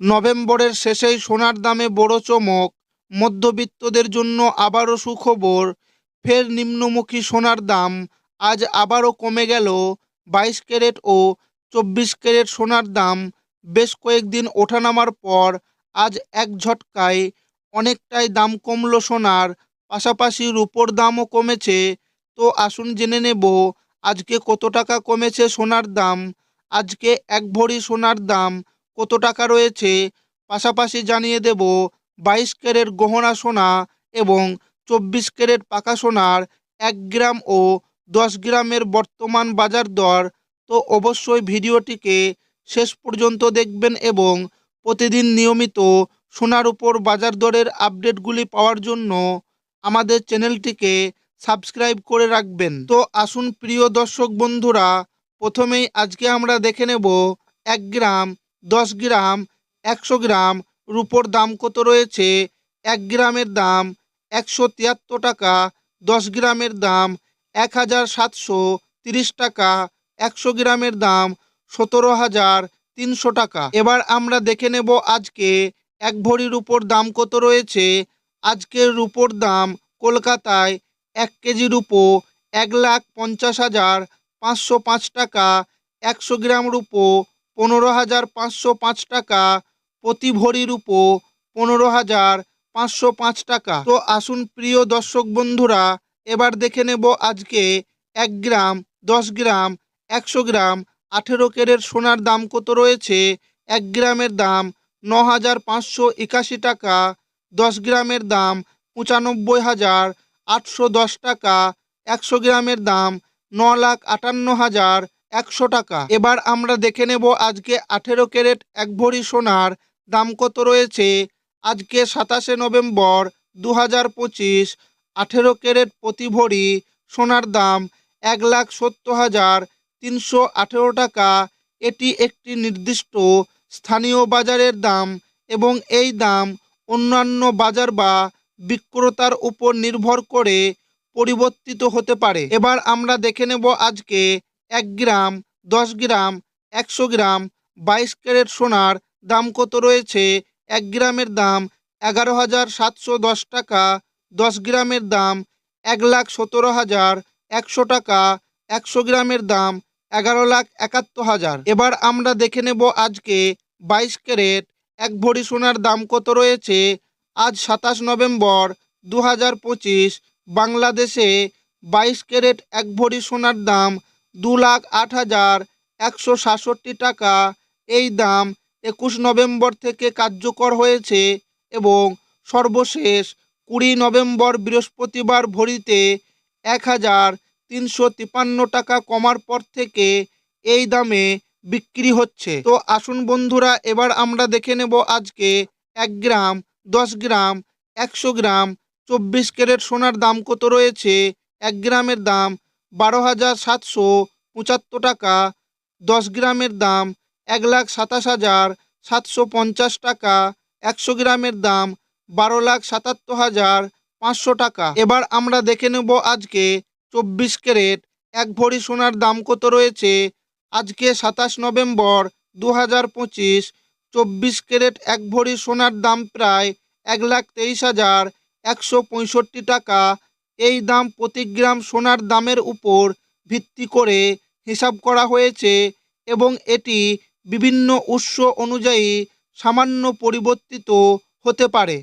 নভেম্বরের শেষেই সোনার দামে বড় চমক। মধ্যবিত্তদের জন্য আবারও সুখবর। ফের নিম্নমুখী সোনার দাম। আজ আবারও কমে গেল 22 ক্যারেট ও 24 ক্যারেট সোনার দাম। বেশ কয়েকদিন ওঠানামার পর আজ এক ঝটকায় অনেকটাই দাম কমল সোনার। পাশাপাশি রূপোর দামও কমেছে। তো আসুন জেনে নেব আজকে কত টাকা কমেছে সোনার দাম। আজকে এক ভরি সোনার দাম কত টাকা রয়েছে, পাশাপাশি জানিয়ে দেব 22 ক্যারেট গহনা সোনা এবং 24 ক্যারেট পাকা সোনার 1 গ্রাম ও 10 গ্রামের বর্তমান বাজার দর। তো অবশ্যই ভিডিওটিকে শেষ পর্যন্ত দেখবেন এবং প্রতিদিন নিয়মিত সোনার উপর বাজার দরের আপডেটগুলি পাওয়ার জন্য আমাদের চ্যানেলটিকে সাবস্ক্রাইব করে রাখবেন। তো আসুন প্রিয় দর্শক বন্ধুরা, প্রথমেই আজকে আমরা দেখে নেব 1 গ্রাম, 10 গ্রাম, 100 গ্রাম রূপোর দাম কত রয়েছে। 1 গ্রামের দাম 173 টাকা, 10 গ্রামের দাম 1730 টাকা, 100 গ্রামের দাম 17,300 টাকা। এবার আমরা দেখে নেব আজকে এক ভরি রূপোর দাম কত রয়েছে। আজকের রূপোর দাম কলকাতায় 1 কেজি রূপো 1,50,505 টাকা, 100 গ্রাম রূপো 15,505 টাকা, প্রতি ভরি রূপো 15,505 টাকা। তো আসুন প্রিয় দর্শক বন্ধুরা, এবার দেখে নেব আজকে 1 গ্রাম, 10 গ্রাম, 100 গ্রাম 18 ক্যারেট সোনার দাম কত রয়েছে। 1 গ্রামের দাম 9,581 টাকা, 10 গ্রামের দাম 95,810 টাকা, 100 গ্রামের দাম 9,58,100 টাকা। এবার আমরা দেখে নেব আজকে 18 ক্যারেট এক ভরি সোনার দাম কত রয়েছে। আজকে 27শে নভেম্বর 2025, 18 ক্যারেট প্রতি ভরি সোনার দাম 1,70,318 টাকা। এটি একটি নির্দিষ্ট স্থানীয় বাজারের দাম এবং এই দাম অন্যান্য বাজার বা বিক্রেতার উপর নির্ভর করে পরিবর্তিত হতে পারে। এবার আমরা দেখে নেব আজকে 1 গ্রাম, 10 গ্রাম, 100 গ্রাম 22 ক্যারেট সোনার দাম কত রয়েছে। 1 গ্রামের দাম 11,710 টাকা, 10 গ্রামের দাম 1,17,100 টাকা, 100 গ্রামের দাম 11,71,000। এবার আমরা দেখে নেব আজকে 22 ক্যারেট এক ভরি সোনার দাম কত রয়েছে। আজ 27 নভেম্বর 2025, বাংলাদেশে 22 ক্যারেট এক ভরি সোনার দাম 2,08,167 টাকা। এই দাম 21 নভেম্বর থেকে কার্যকর হয়েছে এবং সর্বশেষ 20 নভেম্বর বৃহস্পতিবার ভরিতে 1,353 টাকা কমার পর থেকে এই দামে বিক্রি হচ্ছে। তো আসুন বন্ধুরা, এবার আমরা দেখে নেব আজকে 1 গ্রাম, 10 গ্রাম, 100 গ্রাম 24 ক্যারেট সোনার দাম কত রয়েছে। 1 গ্রামের দাম 12,775 টাকা, 10 গ্রামের দাম 1,27,750 টাকা, 100 গ্রামের দাম 12,77,500 টাকা। এবার আমরা দেখে নেব আজকে 24 ক্যারেট এক ভরি সোনার দাম কত রয়েছে। আজকে 27 নভেম্বর 2025, 24 ক্যারেট এক ভরি সোনার দাম প্রায় 1,23,165 টাকা। এই দাম প্রতি গ্রাম সোনার দামের উপর ভিত্তি করে হিসাব করা হয়েছে এবং এটি বিভিন্ন উৎস অনুযায়ী সামান্য পরিবর্তিত হতে পারে।